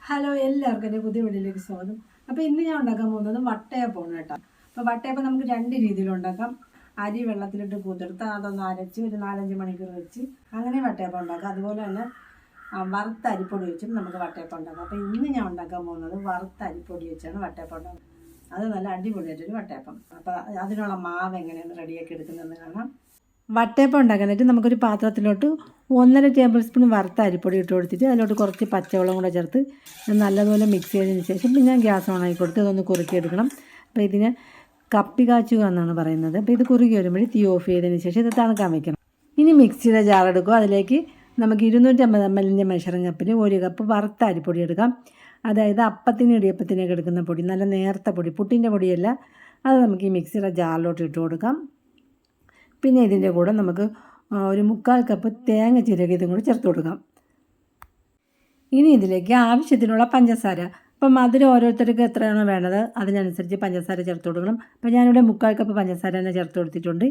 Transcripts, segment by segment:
Hello, എല്ലാവർക്കും എൻ്റെ പുതിയ വീഡിയോയിലേക്ക് സ്വാഗതം. അപ്പോൾ ഇന്ന് ഞാൻ ഉണ്ടാക്കാൻ പോകുന്നത് വട്ടയപ്പമാണ് കേട്ടോ. അപ്പോൾ വട്ടയപ്പം നമുക്ക് രണ്ട് രീതിയിൽ ഉണ്ടാക്കാം. അരി വെള്ളത്തിലിട്ട് കുതിർത്ത് അതൊന്ന് അരച്ച് ഒരു 4-5 മണിക്കൂർ വെച്ച് അങ്ങനെ വട്ടയപ്പം ഉണ്ടാക്കാം. അതുപോലെ തന്നെ വറുത്ത അരിപ്പൊടി വെച്ചും നമുക്ക് വട്ടയപ്പം ഉണ്ടാക്കാം. അപ്പോൾ ഇന്ന് ഞാൻ ഉണ്ടാക്കാൻ പോകുന്നത് വറുത്ത അരിപ്പൊടി വെച്ചാണ് വട്ടയപ്പം ഉണ്ടാക്കുന്നത്. അത് നല്ല അടിപൊളിയായിട്ടൊരു വട്ടയപ്പം. അപ്പോൾ അതിനുള്ള മാവ് എങ്ങനെയാണ് റെഡിയാക്കി എടുക്കുന്നതെന്ന് കാണാം. വട്ടയപ്പം ഉണ്ടാക്കാനായിട്ട് നമുക്കൊരു പാത്രത്തിലോട്ട് 1.5 ടേബിൾ സ്പൂൺ വറുത്ത അരിപ്പൊടി ഇട്ട് കൊടുത്തിട്ട് അതിലോട്ട് കുറച്ച് പച്ചവെള്ളം കൂടെ ചേർത്ത് നല്ലതുപോലെ മിക്സ് ചെയ്തതിന് ശേഷം പിന്നെ ഞാൻ ഗ്യാസ് ഓണാക്കി കൊടുത്ത് ഇതൊന്ന് കുറുക്കിയെടുക്കണം. അപ്പോൾ ഇതിന് കപ്പി കാച്ചുക എന്നാണ് പറയുന്നത്. അപ്പോൾ ഇത് കുറുകി വരുമ്പോഴേ തീ ഓഫ് ചെയ്തതിന് ശേഷം ഇത് തണുക്കാൻ വയ്ക്കണം. ഇനി മിക്സിയുടെ ജാർ എടുക്കുക. അതിലേക്ക് നമുക്ക് 250 ml മെഷറിംഗ് കപ്പിൽ 1 കപ്പ് വറുത്ത അരിപ്പൊടി എടുക്കാം. അതായത് അപ്പത്തിന് ഇടിയപ്പത്തിനൊക്കെ എടുക്കുന്ന പൊടി, നല്ല നേർത്ത പൊടി, പുട്ടിൻ്റെ പൊടിയല്ല. അത് നമുക്ക് ഈ മിക്സിയുടെ ജാറിലോട്ട് ഇട്ട് കൊടുക്കാം. പിന്നെ ഇതിൻ്റെ കൂടെ നമുക്ക് ഒരു 3/4 കപ്പ് തേങ്ങ ചിരകിയതും കൂടി ചേർത്ത് കൊടുക്കാം. ഇനി ഇതിലേക്ക് ആവശ്യത്തിനുള്ള പഞ്ചസാര, അപ്പം മധുരം ഓരോരുത്തർക്ക് എത്രയാണോ വേണ്ടത് അതിനനുസരിച്ച് പഞ്ചസാര ചേർത്ത് കൊടുക്കണം. അപ്പോൾ ഞാനിവിടെ 3/4 കപ്പ് പഞ്ചസാര തന്നെ ചേർത്ത് കൊടുത്തിട്ടുണ്ട്.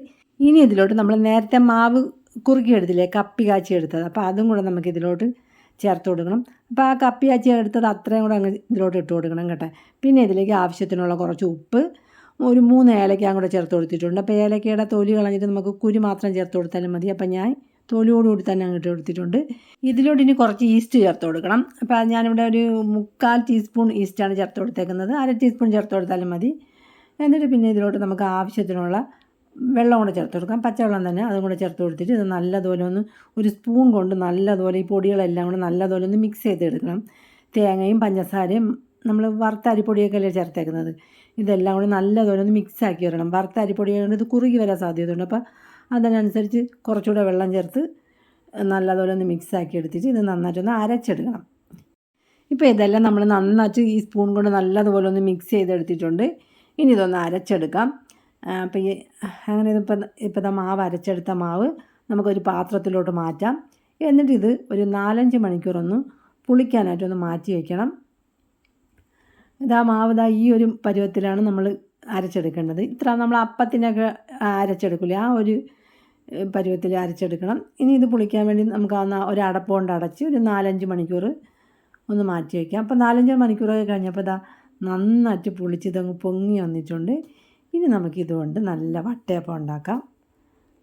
ഇനി ഇതിലോട്ട് നമ്മൾ നേരത്തെ മാവ് കുറുക്കിയെടുത്തില്ലേ, കപ്പി കാച്ചി എടുത്തത്, അപ്പോൾ അതും കൂടെ നമുക്ക് ഇതിലോട്ട് ചേർത്ത് കൊടുക്കണം. അപ്പോൾ ആ കപ്പി കാച്ചി എടുത്തത് അത്രയും കൂടെ അങ്ങ് ഇതിലോട്ട് ഇട്ട് കൊടുക്കണം കേട്ടോ. പിന്നെ ഇതിലേക്ക് ആവശ്യത്തിനുള്ള കുറച്ച് ഉപ്പ്, ഒരു 3 ഏലക്ക കൂടെ ചേർത്ത് കൊടുത്തിട്ടുണ്ട്. അപ്പോൾ ഏലക്കയുടെ തൊലി കളഞ്ഞിട്ട് നമുക്ക് കുരു മാത്രം ചേർത്ത് കൊടുത്താലും മതി. അപ്പോൾ ഞാൻ തൊലിയോടുകൂടി തന്നെ അങ്ങോട്ട് കൊടുത്തിട്ടുണ്ട്. ഇതിലോട്ട് ഇനി കുറച്ച് ഈസ്റ്റ് ചേർത്ത് കൊടുക്കണം. അപ്പോൾ ഞാനിവിടെ ഒരു 3/4 ടീസ്പൂൺ ഈസ്റ്റാണ് ചേർത്ത് കൊടുത്തേക്കുന്നത്. 1/2 ടീസ്പൂൺ ചേർത്ത് കൊടുത്താലും മതി. എന്നിട്ട് പിന്നെ ഇതിലോട്ട് നമുക്ക് ആവശ്യത്തിനുള്ള വെള്ളം കൂടെ ചേർത്ത് കൊടുക്കാം, പച്ചവെള്ളം തന്നെ. അതും കൂടെ ചേർത്ത് കൊടുത്തിട്ട് ഇത് നല്ലതുപോലെ ഒന്ന് ഒരു സ്പൂൺ കൊണ്ട് നല്ലതുപോലെ ഈ പൊടികളെല്ലാം കൂടെ നല്ലതുപോലെ ഒന്ന് മിക്സ് ചെയ്തെടുക്കണം. തേങ്ങയും പഞ്ചസാരയും നമ്മൾ വറുത്ത അരിപ്പൊടിയൊക്കെ അല്ലേ ചേർത്തേക്കുന്നത്, ഇതെല്ലാം കൂടി നല്ലതുപോലെ ഒന്ന് മിക്സാക്കി വരണം. വറുത്ത അരിപ്പൊടി കൊണ്ട് ഇത് കുറുകി വരാൻ സാധ്യതയുണ്ട്. അപ്പോൾ അതിനനുസരിച്ച് കുറച്ചുകൂടെ വെള്ളം ചേർത്ത് നല്ലതുപോലെ ഒന്ന് മിക്സാക്കി എടുത്തിട്ട് ഇത് നന്നായിട്ടൊന്ന് അരച്ചെടുക്കണം. ഇപ്പോൾ ഇതെല്ലാം നമ്മൾ നന്നായിട്ട് ഈ സ്പൂൺ കൊണ്ട് നല്ലതുപോലെ ഒന്ന് മിക്സ് ചെയ്തെടുത്തിട്ടുണ്ട്. ഇനി ഇതൊന്ന് അരച്ചെടുക്കാം. അപ്പോൾ അങ്ങനെ ഇപ്പോൾ മാവ് അരച്ചെടുത്ത മാവ് നമുക്കൊരു പാത്രത്തിലോട്ട് മാറ്റാം. എന്നിട്ട് ഇത് ഒരു 4-5 മണിക്കൂറൊന്ന് പുളിക്കാനായിട്ടൊന്ന് മാറ്റി വയ്ക്കണം. ഇതാ മാവ് ഈ ഒരു പരുവത്തിലാണ് നമ്മൾ അരച്ചെടുക്കേണ്ടത്. ഇത്ര നമ്മൾ അപ്പത്തിനൊക്കെ അരച്ചെടുക്കില്ല, ആ ഒരു പരുവത്തിൽ അരച്ചെടുക്കണം. ഇനി ഇത് പുളിക്കാൻ വേണ്ടി നമുക്ക് ഒരു അടപ്പ് കൊണ്ട് അടച്ച് ഒരു 4-5 മണിക്കൂർ ഒന്ന് മാറ്റി വയ്ക്കാം. അപ്പോൾ 4-5 മണിക്കൂറൊക്കെ കഴിഞ്ഞപ്പോൾ നന്നായിട്ട് പുളിച്ചിതങ്ങ് പൊങ്ങി വന്നിട്ടുണ്ട്. ഇനി നമുക്കിതുകൊണ്ട് നല്ല വട്ടയപ്പം ഉണ്ടാക്കാം.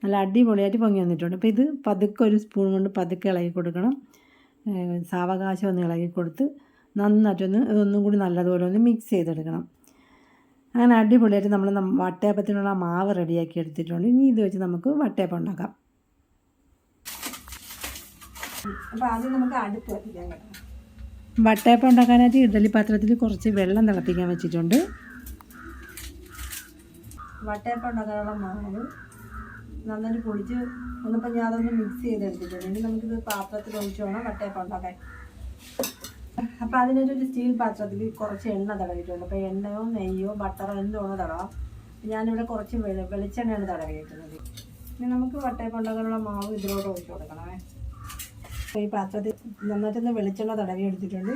നല്ല അടിപൊളിയായിട്ട് പൊങ്ങി വന്നിട്ടുണ്ട്. അപ്പോൾ ഇത് പതുക്കെ ഒരു സ്പൂൺ കൊണ്ട് പതുക്കെ ഇളകി കൊടുക്കണം. സാവകാശം ഒന്ന് ഇളകി കൊടുത്ത് നന്നായിട്ടൊന്ന് ഇതൊന്നും കൂടി നല്ലതുപോലെ ഒന്ന് മിക്സ് ചെയ്തെടുക്കണം. അങ്ങനെ അടിപൊളിയായിട്ട് നമ്മൾ വട്ടയപ്പത്തിനുള്ള മാവ് റെഡിയാക്കി എടുത്തിട്ടുണ്ട്. ഇനി ഇത് വെച്ച് നമുക്ക് വട്ടയപ്പം ഉണ്ടാക്കാം. അപ്പോൾ ആദ്യം നമുക്ക് അടുപ്പ് കത്തിക്കാൻ പറ്റണം. വട്ടയപ്പം ഉണ്ടാക്കാനായിട്ട് ഇഡ്ഡലി പാത്രത്തിൽ കുറച്ച് വെള്ളം തിളപ്പിക്കാൻ വെച്ചിട്ടുണ്ട്. വട്ടയപ്പം ഉണ്ടാക്കാനുള്ള മാവ് നന്നായിട്ട് പൊടിച്ച് ഒന്നിപ്പോൾ ഞാൻ അതൊന്ന് മിക്സ് ചെയ്തെടുത്തിട്ടുണ്ട്. ഇനി നമുക്കിത് പാത്രത്തിൽ ഒഴിച്ച് വേണം വട്ടയപ്പം ഉണ്ടാക്കാൻ. അപ്പോൾ അതിനൊരു സ്റ്റീൽ പാത്രത്തിൽ കുറച്ച് എണ്ണ തടവിയിട്ടുണ്ട്. അപ്പോൾ എണ്ണയോ നെയ്യോ ബട്ടറോ എന്തോണോ തടവാം. ഞാനിവിടെ കുറച്ച് വെളിച്ചെണ്ണയാണ് തടവിയിട്ടുള്ളത്. ഇനി നമുക്ക് വട്ടയപ്പം ഉണ്ടാക്കാനുള്ള മാവ് ഇതിലോട്ട് ഒഴിച്ച് കൊടുക്കണമേ. അപ്പോൾ ഈ പാത്രത്തിൽ നന്നായിട്ടൊന്ന് വെളിച്ചെണ്ണ തടവി എടുത്തിട്ടുണ്ട്.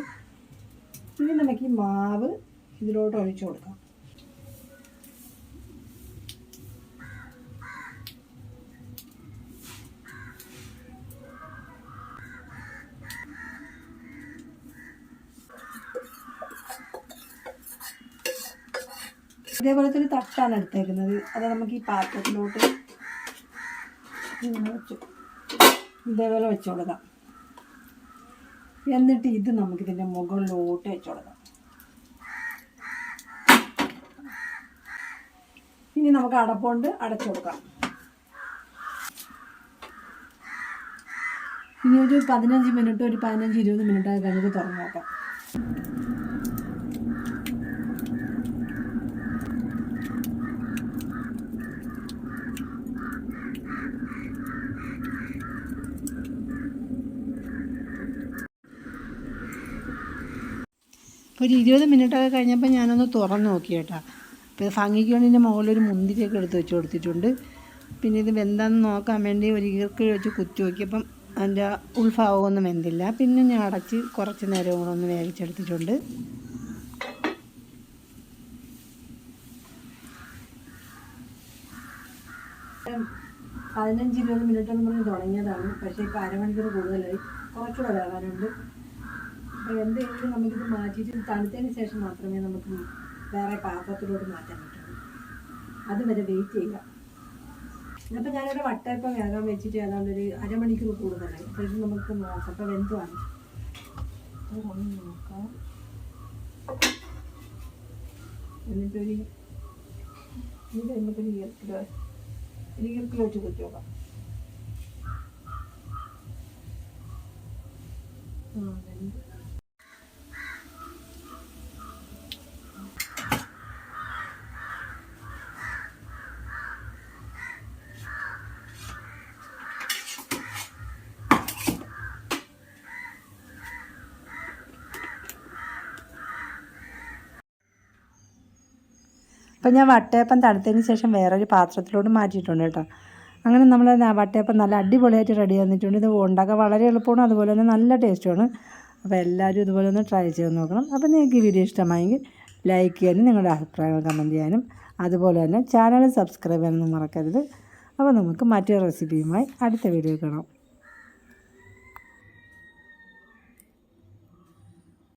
ഇനി നമുക്ക് ഈ മാവ് ഇതിലോട്ട് ഒഴിച്ച് കൊടുക്കാം. ഇതേപോലത്തെ ഒരു തട്ടാണ് എടുത്തേക്കുന്നത്. അത് നമുക്ക് ഈ പാത്രത്തിലോട്ട് ഇതേപോലെ വെച്ച് കൊടുക്കാം. എന്നിട്ട് ഇത് നമുക്കിതിൻ്റെ മുകളിലോട്ട് വെച്ച് കൊടുക്കാം. ഇനി നമുക്ക് അടപ്പുകൊണ്ട് അടച്ചു കൊടുക്കാം. ഇനി ഒരു 15 മിനിറ്റ്, ഒരു 15-20 മിനിറ്റ് കഴിഞ്ഞിട്ട് തുറന്നു നോക്കാം. ഒരു 20 മിനിറ്റൊക്കെ കഴിഞ്ഞപ്പോൾ ഞാനൊന്ന് തുറന്ന് നോക്കി കേട്ടോ. അപ്പോൾ ഭംഗിക്ക് വേണ്ടി എൻ്റെ മുകളിലൊരു മുന്തിരിയൊക്കെ എടുത്ത് വെച്ച് കൊടുത്തിട്ടുണ്ട്. പിന്നെ ഇത് വെന്താന്ന് നോക്കാൻ വേണ്ടി ഒരു ഈർക്കിൽ വെച്ച് കുത്തി നോക്കിയപ്പം അതിൻ്റെ ഉൾഭാഗമൊന്നും വെന്തില്ല. പിന്നെ ഞാൻ അടച്ച് കുറച്ച് നേരം കൂടെ ഒന്ന് വേവിച്ചെടുത്തിട്ടുണ്ട്. പതിനഞ്ച് 20 മിനിറ്റ് എന്ന് പറഞ്ഞ് തുടങ്ങിയതാണ്. പക്ഷേ ഇപ്പോൾ അരമണിക്കൂർ കൂടുതലായി, കുറച്ചുകൂടെ വേകാനുണ്ട്. അപ്പോൾ എന്തെങ്കിലും നമുക്കിത് മാറ്റിയിട്ട് തണുത്തതിന് ശേഷം മാത്രമേ നമുക്ക് വേറെ പാത്രത്തിലോട്ട് മാറ്റാൻ പറ്റുള്ളൂ. അതുവരെ വെയിറ്റ് ചെയ്യുക. അപ്പോൾ ഞാനിവിടെ വട്ടയപ്പം വേഗം വെച്ചിട്ട് ഏതാണ്ട് ഒരു അരമണിക്കൂർ കൂടുതലായി. അപ്പോൾ ഇത് നമുക്ക് നോക്കാം. അപ്പോൾ വെന്തുവാണ് നോക്കാം. എന്നിട്ടൊരു ഇത് നമുക്കൊരു ഈർക്കിലോ വെച്ച് കുത്തി നോക്കാം. അപ്പം ഞാൻ വട്ടയപ്പം തണുത്തതിന് ശേഷം വേറൊരു പാത്രത്തിലോട്ട് മാറ്റിയിട്ടുണ്ട് കേട്ടോ. അങ്ങനെ നമ്മൾ വട്ടയപ്പം നല്ല അടിപൊളിയായിട്ട് റെഡി വന്നിട്ടുണ്ട്. ഇത് ഉണ്ടാക്കാൻ വളരെ എളുപ്പമാണ്, അതുപോലെ തന്നെ നല്ല ടേസ്റ്റുമാണ്. അപ്പോൾ എല്ലാവരും ഇതുപോലെ ഒന്ന് ട്രൈ ചെയ്ത് നോക്കണം. അപ്പോൾ നിങ്ങൾക്ക് ഈ വീഡിയോ ഇഷ്ടമായെങ്കിൽ ലൈക്ക് ചെയ്യാനും നിങ്ങളുടെ അഭിപ്രായങ്ങൾ കമൻറ്റ് ചെയ്യാനും അതുപോലെ തന്നെ ചാനൽ സബ്സ്ക്രൈബ് ചെയ്യാനൊന്നും മറക്കരുത്. അപ്പോൾ നമുക്ക് മറ്റൊരു റെസിപ്പിയുമായി അടുത്ത വീഡിയോ കാണാം.